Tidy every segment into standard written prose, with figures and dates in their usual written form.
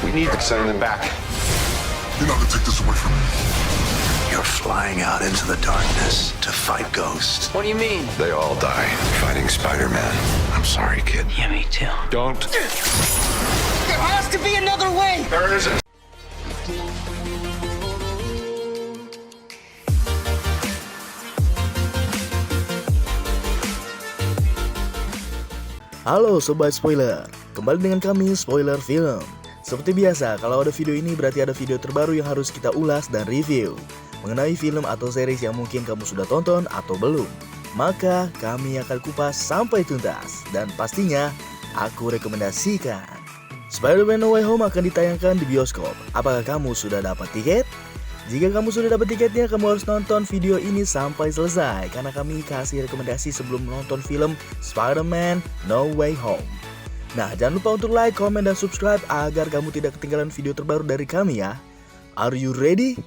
We need to send them back. You're not gonna take this away from me. You're flying out into the darkness to fight ghosts. What do you mean? They all die fighting Spider-Man. I'm sorry, kid. Yeah, me too. Don't. There has to be another way! There isn't. Halo Sobat Spoiler, kembali dengan kami Spoiler Film. Seperti biasa, kalau ada video ini berarti ada video terbaru yang harus kita ulas dan review mengenai film atau series yang mungkin kamu sudah tonton atau belum. Maka kami akan kupas sampai tuntas dan pastinya aku rekomendasikan. Spider-Man No Way Home akan ditayangkan di bioskop. Apakah kamu sudah dapat tiket? Jika kamu sudah dapat tiketnya, kamu harus nonton video ini sampai selesai karena kami kasih rekomendasi sebelum menonton film Spider-Man No Way Home. Nah, jangan lupa untuk like, comment, dan subscribe agar kamu tidak ketinggalan video terbaru dari kami ya. Are you ready?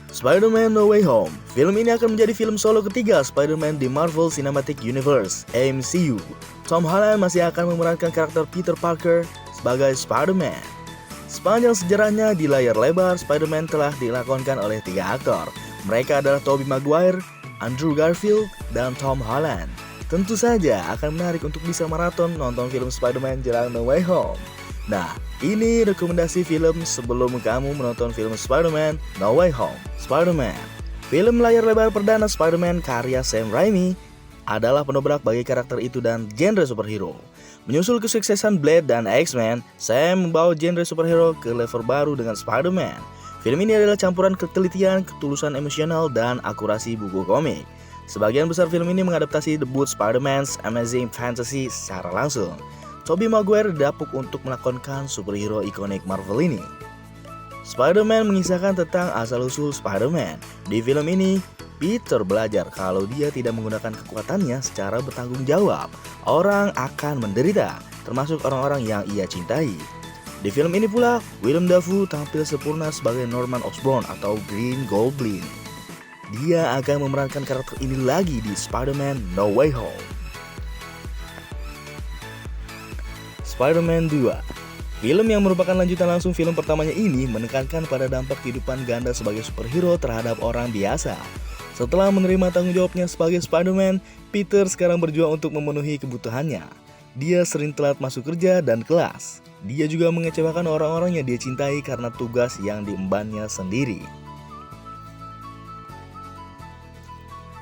Spider-Man No Way Home. Film ini akan menjadi film solo ketiga Spider-Man di Marvel Cinematic Universe (MCU). Tom Holland masih akan memerankan karakter Peter Parker sebagai Spider-Man. Sepanjang sejarahnya di layar lebar, Spider-Man telah dilakonkan oleh 3 aktor. Mereka adalah Tobey Maguire, Andrew Garfield, dan Tom Holland. Tentu saja akan menarik untuk bisa maraton nonton film Spider-Man jelang No Way Home. Nah, ini rekomendasi film sebelum kamu menonton film Spider-Man No Way Home. Spider-Man, film layar lebar perdana Spider-Man karya Sam Raimi, adalah penobrak bagi karakter itu dan genre superhero. Menyusul kesuksesan Blade dan X-Men, Sam membawa genre superhero ke level baru dengan Spider-Man. Film ini adalah campuran ketelitian, ketulusan emosional, dan akurasi buku komik. Sebagian besar film ini mengadaptasi debut Spider-Man's Amazing Fantasy secara langsung. Tobey Maguire didapuk untuk melakonkan superhero ikonik Marvel ini. Spider-Man mengisahkan tentang asal-usul Spider-Man. Di film ini, Peter belajar kalau dia tidak menggunakan kekuatannya secara bertanggung jawab, orang akan menderita, termasuk orang-orang yang ia cintai. Di film ini pula, Willem Dafoe tampil sempurna sebagai Norman Osborn atau Green Goblin. Dia akan memerankan karakter ini lagi di Spider-Man No Way Home. Spider-Man 2. Film yang merupakan lanjutan langsung film pertamanya ini menekankan pada dampak kehidupan ganda sebagai superhero terhadap orang biasa. Setelah menerima tanggung jawabnya sebagai Spider-Man, Peter sekarang berjuang untuk memenuhi kebutuhannya. Dia sering telat masuk kerja dan kelas. Dia juga mengecewakan orang-orang yang dia cintai karena tugas yang diembannya sendiri.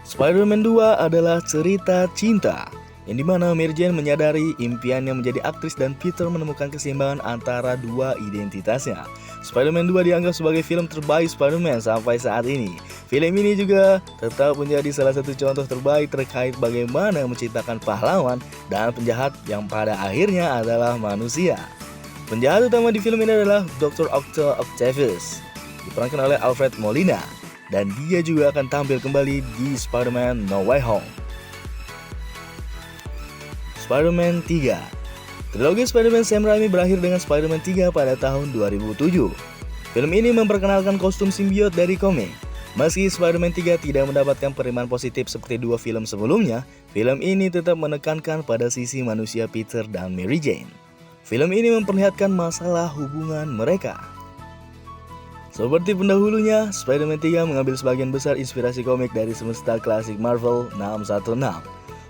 Spider-Man 2 adalah cerita cinta, yang dimana Mary Jane menyadari impiannya menjadi aktris dan Peter menemukan keseimbangan antara dua identitasnya. Spider-Man 2 dianggap sebagai film terbaik Spider-Man sampai saat ini. Film ini juga tetap menjadi salah satu contoh terbaik terkait bagaimana menciptakan pahlawan dan penjahat yang pada akhirnya adalah manusia. Penjahat utama di film ini adalah Dr. Octavius, diperankan oleh Alfred Molina, dan dia juga akan tampil kembali di Spider-Man No Way Home. Spider-Man 3. Trilogi Spider-Man Sam Raimi berakhir dengan Spider-Man 3 pada tahun 2007. Film ini memperkenalkan kostum simbiot dari komik. Meski Spider-Man 3 tidak mendapatkan penerimaan positif seperti dua film sebelumnya, film ini tetap menekankan pada sisi manusia Peter dan Mary Jane. Film ini memperlihatkan masalah hubungan mereka. Seperti pendahulunya, Spider-Man 3 mengambil sebagian besar inspirasi komik dari semesta klasik Marvel 616.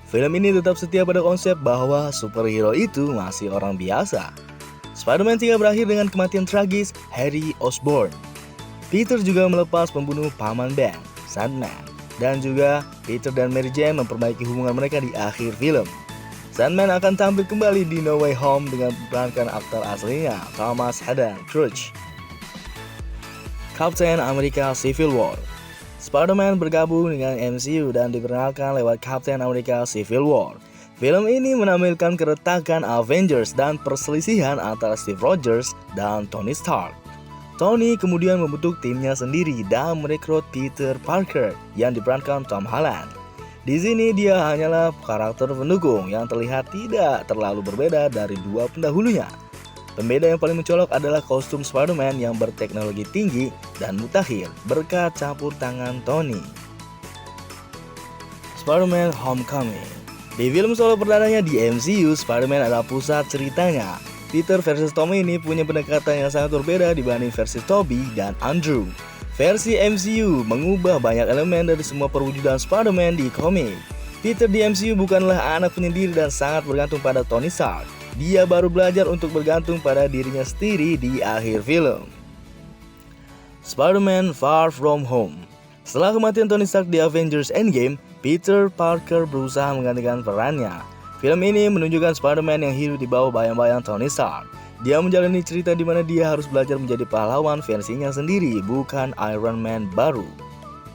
Film ini tetap setia pada konsep bahwa superhero itu masih orang biasa. Spider-Man 3 berakhir dengan kematian tragis Harry Osborn. Peter juga melepas pembunuh paman Ben, Sandman, dan juga Peter dan Mary Jane memperbaiki hubungan mereka di akhir film. Sandman akan tampil kembali di No Way Home dengan memerankan aktor aslinya, Thomas Haden Church. Captain America Civil War. Spider-Man bergabung dengan MCU dan diperkenalkan lewat Captain America Civil War. Film ini menampilkan keretakan Avengers dan perselisihan antara Steve Rogers dan Tony Stark. Tony kemudian membentuk timnya sendiri dan merekrut Peter Parker yang diperankan Tom Holland. Di sini dia hanyalah karakter pendukung yang terlihat tidak terlalu berbeda dari dua pendahulunya. Pembeda yang paling mencolok adalah kostum Spider-Man yang berteknologi tinggi dan mutakhir berkat campur tangan Tony. Spider-Man Homecoming. Di film solo perdananya di MCU, Spider-Man adalah pusat ceritanya. Peter versus Tommy ini punya pendekatan yang sangat berbeda dibanding versi Tobey dan Andrew. Versi MCU mengubah banyak elemen dari semua perwujudan Spider-Man di komik. Peter di MCU bukanlah anak penyendiri dan sangat bergantung pada Tony Stark. Dia baru belajar untuk bergantung pada dirinya sendiri di akhir film. Spider-Man Far From Home. Setelah kematian Tony Stark di Avengers Endgame, Peter Parker berusaha menggantikan perannya. Film ini menunjukkan Spider-Man yang hidup di bawah bayang-bayang Tony Stark. Dia menjalani cerita di mana dia harus belajar menjadi pahlawan versinya sendiri, bukan Iron Man baru.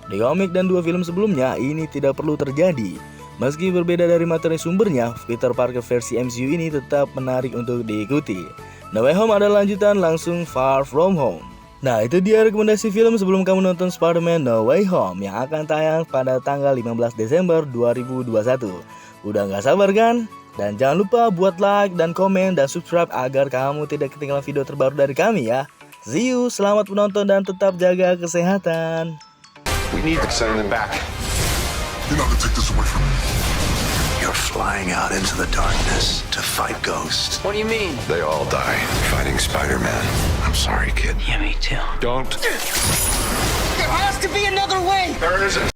Di komik dan 2 film sebelumnya, ini tidak perlu terjadi. Meski berbeda dari materi sumbernya, Peter Parker versi MCU ini tetap menarik untuk diikuti. No Way Home adalah lanjutan langsung Far From Home. Nah, itu dia rekomendasi film sebelum kamu nonton Spider-Man No Way Home yang akan tayang pada tanggal 15 Desember 2021. Udah gak sabar kan? Dan jangan lupa buat like dan komen dan subscribe agar kamu tidak ketinggalan video terbaru dari kami ya. See you, selamat menonton dan tetap jaga kesehatan. We need to send them back. You're not gonna take this away from me. You're flying out into the darkness to fight ghosts. What do you mean? They all die fighting Spider-Man. I'm sorry, kid. Yeah, me too. Don't. There has to be another way! There isn't.